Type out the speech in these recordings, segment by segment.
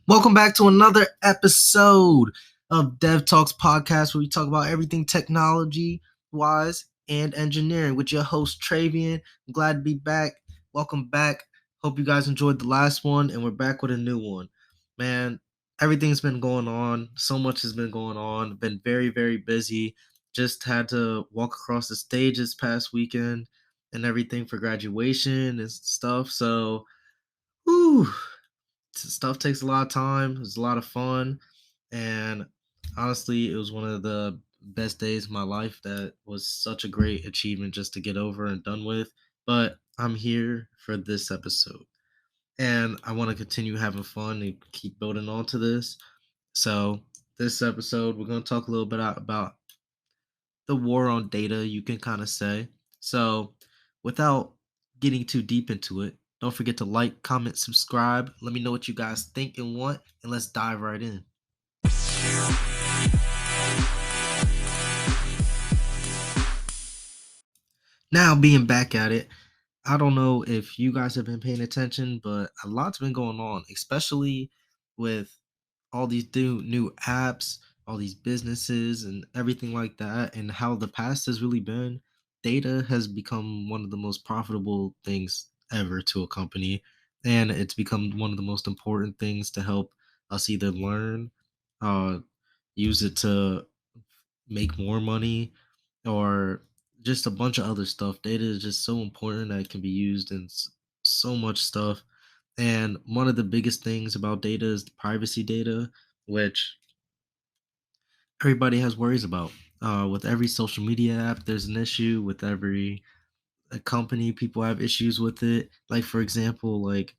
Welcome back to another episode of Dev Talks Podcast, where we talk about everything technology wise and engineering with your host Travian. I'm glad to be back. Welcome back. Hope you guys enjoyed the last one, and we're back with a new one. Man, everything's been going on. So much has been going on. Been very, very busy. Just had to walk across the stage this past weekend and everything for graduation and stuff. So, whew, stuff takes a lot of time. It was a lot of fun, and honestly, it was one of the best days of my life. That was such a great achievement just to get over and done with. But I'm here for this episode, and I want to continue having fun and keep building on to this. So, this episode, we're going to talk a little bit about the war on data, you can kind of say. So, without getting too deep into it, don't forget to like, comment, subscribe. Let me know what you guys think and want, and let's dive right in. Now, being back at it, I don't know if you guys have been paying attention, but a lot's been going on, especially with all these new apps, all these businesses, and everything like that, and how the past has really been. Data has become one of the most profitable things ever to a company, and it's become one of the most important things to help us either learn, uh, use it to make more money, or just a bunch of other stuff. Data is just so important that it can be used in so much stuff. And one of the biggest things about data is the privacy data, which everybody has worries about. With every social media app, there's an issue. With every company, people have issues with it. Like, for example, like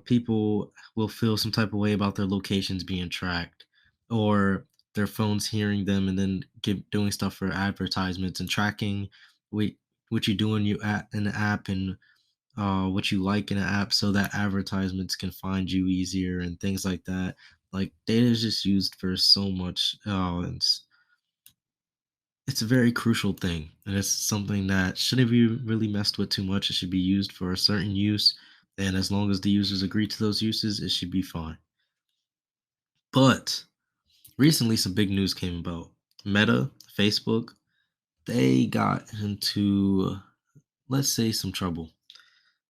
people will feel some type of way about their locations being tracked, or their phones hearing them and then doing stuff for advertisements and tracking what what you do in the app, and what you like in an app, so that advertisements can find you easier and things like that. Like, data is just used for so much. It's a very crucial thing, and it's something that shouldn't be really messed with too much. It should be used for a certain use, and as long as the users agree to those uses, it should be fine. But recently, some big news came about. Meta, Facebook, they got into, let's say, some trouble.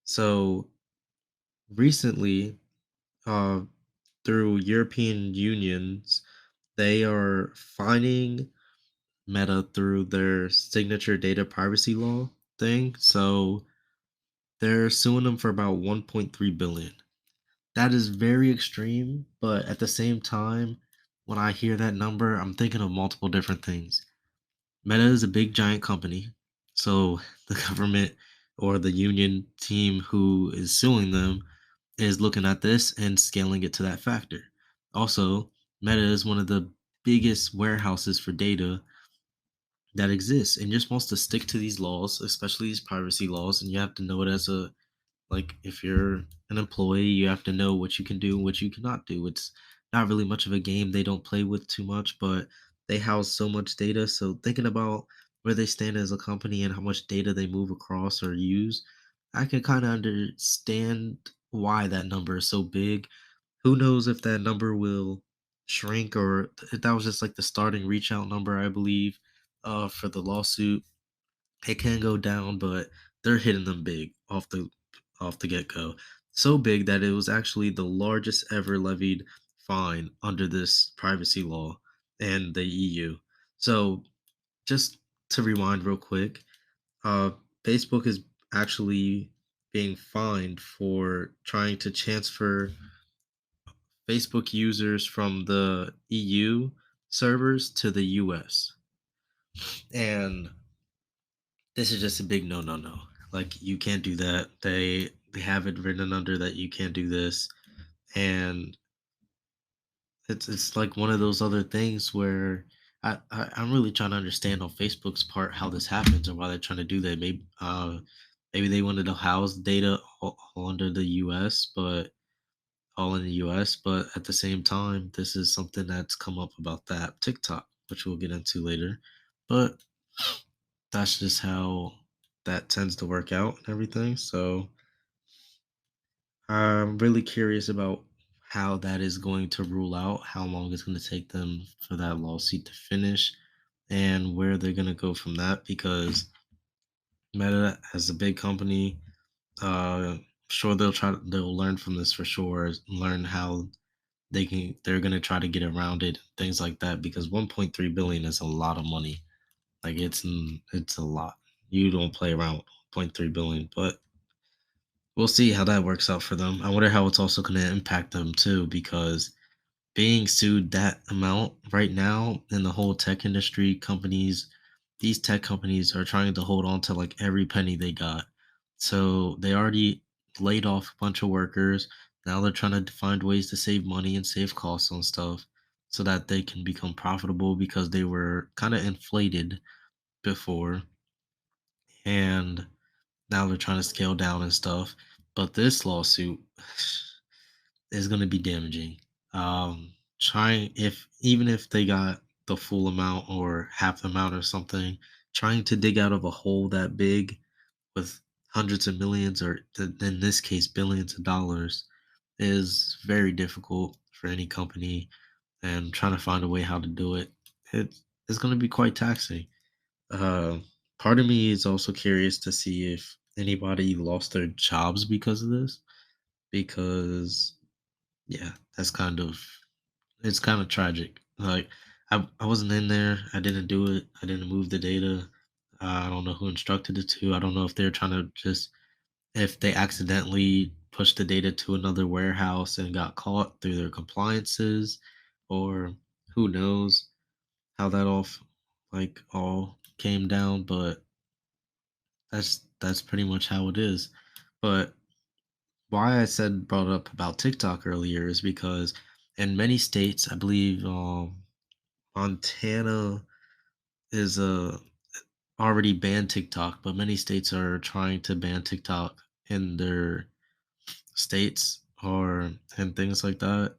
So recently, uh, through European unions, they are fining Meta through their signature data privacy law thing. So they're suing them for about 1.3 billion. That is very extreme, but at the same time, when I hear that number, I'm thinking of multiple different things. Meta is a big giant company, so the government or the union team who is suing them is looking at this and scaling it to that factor. Also, Meta is one of the biggest warehouses for data that exists, and just wants to stick to these laws, especially these privacy laws. And you have to know it as a, like, if you're an employee, you have to know what you can do and what you cannot do. It's not really much of a game. They don't play with too much, but they house so much data. So thinking about where they stand as a company and how much data they move across or use, I can kind of understand why that number is so big. Who knows if that number will shrink, or if that was just like the starting reach out number, I believe, for the lawsuit. It can go down, but they're hitting them big off the get go. So big that it was actually the largest ever levied fine under this privacy law and the EU. So, just to rewind real quick, uh, Facebook is actually being fined for trying to transfer Facebook users from the EU servers to the US. And this is just a big no, no, no. Like, you can't do that. They have it written under that you can't do this, and it's like one of those other things where I'm really trying to understand on Facebook's part how this happens and why they're trying to do that. Maybe they wanted to house data all under the U.S., but all in the U.S. But at the same time, this is something that's come up about that TikTok, which we'll get into later. But that's just how that tends to work out and everything. So I'm really curious about how that is going to rule out, how long it's going to take them for that lawsuit to finish, and where they're going to go from that. Because Meta, as a big company, sure they'll learn from this for sure, learn how they're going to try to get around it, things like that. Because 1.3 billion is a lot of money. Like it's a lot. You don't play around with 1.3 billion, but we'll see how that works out for them. I wonder how it's also going to impact them too, because being sued that amount right now in the whole tech industry, these tech companies are trying to hold on to like every penny they got. So they already laid off a bunch of workers. Now they're trying to find ways to save money and save costs on stuff so that they can become profitable, because they were kind of inflated before, and now they're trying to scale down and stuff. But this lawsuit is going to be damaging. Trying, if even if they got the full amount or half the amount or something, trying to dig out of a hole that big with hundreds of millions, or in this case billions of dollars, is very difficult for any company. And trying to find a way how to do it, it is going to be quite taxing. uh, Part of me is also curious to see if anybody lost their jobs because of this, because yeah, that's kind of it's kind of tragic. Like I wasn't in there. I didn't do it. I didn't move the data. I don't know who instructed it to. I don't know if they're trying to just if they accidentally pushed the data to another warehouse and got caught through their compliances, or who knows how that all came down. But that's pretty much how it is. But why I said brought up about TikTok earlier is because in many states, I believe Montana is already banned TikTok, but many states are trying to ban TikTok in their states or and things like that.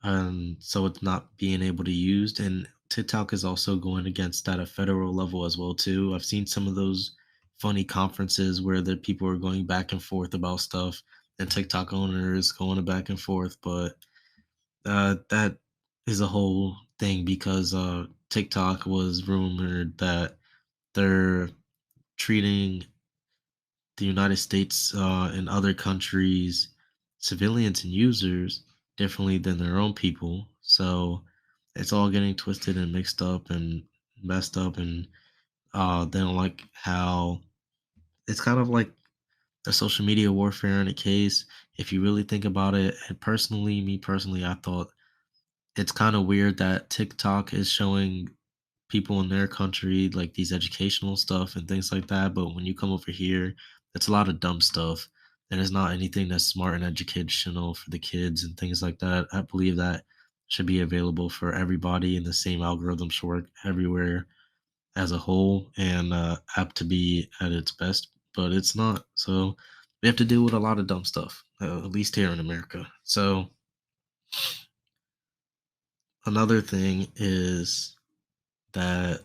And so it's not being able to used. And TikTok is also going against at a federal level as well too. I've seen some of those funny conferences where the people are going back and forth about stuff, and TikTok owners going back and forth. But that is a whole thing, because TikTok was rumored that they're treating the United States and other countries, civilians and users, differently than their own people. So it's all getting twisted and mixed up and messed up, and they don't like how it's kind of like a social media warfare in a case. If you really think about it, and me personally, I thought it's kind of weird that TikTok is showing people in their country like these educational stuff and things like that, but when you come over here, it's a lot of dumb stuff, and it's not anything that's smart and educational for the kids and things like that. I believe that should be available for everybody, and the same algorithm should work everywhere as a whole, and apt to be at its best, but it's not. So we have to deal with a lot of dumb stuff, at least here in America. So another thing is that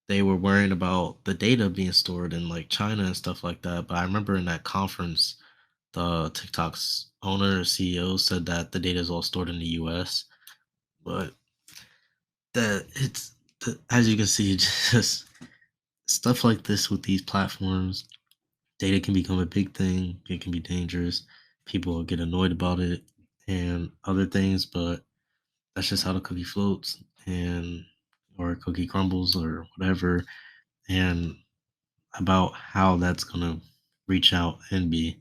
they were worrying about the data being stored in like China and stuff like that. But I remember in that conference, the TikTok's owner, CEO, said that the data is all stored in the US. But as you can see, just stuff like this with these platforms, data can become a big thing. It can be dangerous. People get annoyed about it and other things, but that's just how the cookie floats, and or cookie crumbles or whatever. And about how that's gonna reach out and be.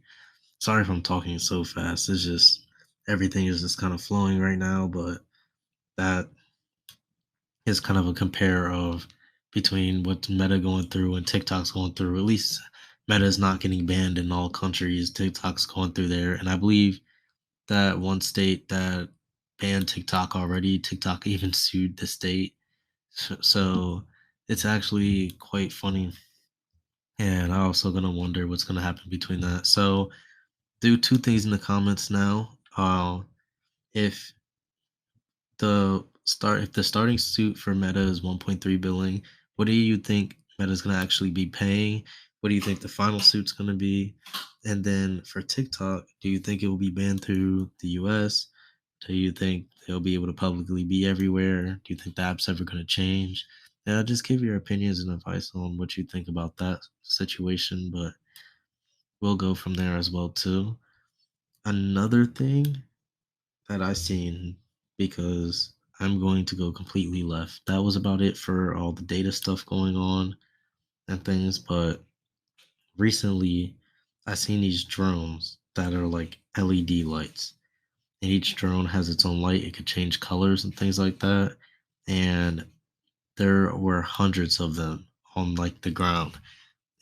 Sorry if I'm talking so fast. It's just everything is just kind of flowing right now, but that is kind of a compare of between what Meta going through and TikTok's going through. At least Meta is not getting banned in all countries. TikTok's going through there, and I believe that one state that banned TikTok already, TikTok even sued the state. So it's actually quite funny. And I also gonna wonder what's gonna happen between that. So do two things in the comments now. If if the starting suit for Meta is 1.3 billion, what do you think Meta's gonna actually be paying? What do you think the final suit's going to be? And then for TikTok, do you think it will be banned through the US? Do you think they'll be able to publicly be everywhere? Do you think the app's ever going to change? Yeah, just give your opinions and advice on what you think about that situation, but we'll go from there as well too. Another thing that I seen, because I'm going to go completely left. That was about it for all the data stuff going on and things, but recently I seen these drones that are like LED lights. And each drone has its own light. It could change colors and things like that. And there were hundreds of them on like the ground.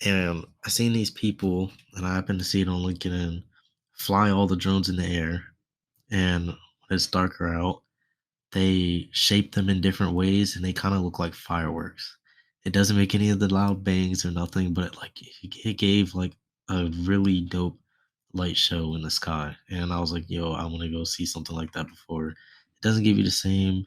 And I seen these people, and I happened to see it on LinkedIn, fly all the drones in the air. And when it's darker out, they shape them in different ways, and they kind of look like fireworks. It doesn't make any of the loud bangs or nothing, but it gave like a really dope light show in the sky. And I was like, yo, I want to go see something like that before. It doesn't give you the same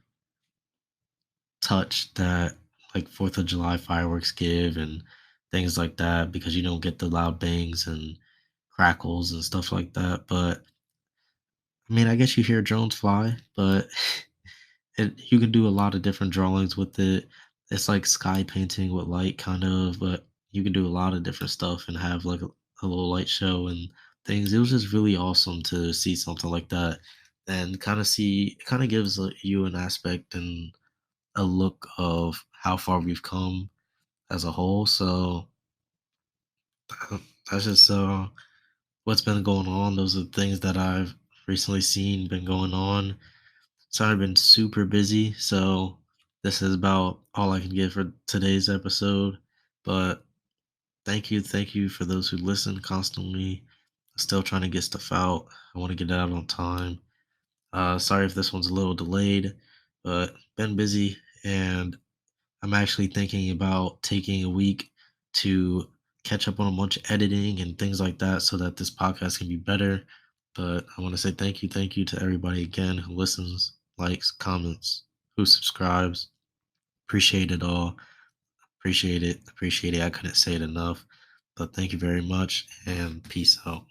touch that like 4th of July fireworks give and things like that, because you don't get the loud bangs and crackles and stuff like that. But I mean, I guess you hear drones fly, but you can do a lot of different drawings with it. It's like sky painting with light, kind of, but you can do a lot of different stuff and have like a little light show and things. It was just really awesome to see something like that and kind of see. It kind of gives you an aspect and a look of how far we've come as a whole. So uh, that's just what's been going on. Those are the things that I've recently seen been going on. So I've been super busy, so this is about all I can get for today's episode. But thank you for those who listen constantly. Still trying to get stuff out. I want to get it out on time. Sorry if this one's a little delayed, but been busy, and I'm actually thinking about taking a week to catch up on a bunch of editing and things like that so that this podcast can be better. But I want to say thank you to everybody again who listens, likes, comments, who subscribes. Appreciate it all. Appreciate it. Appreciate it. I couldn't say it enough. But thank you very much and peace out.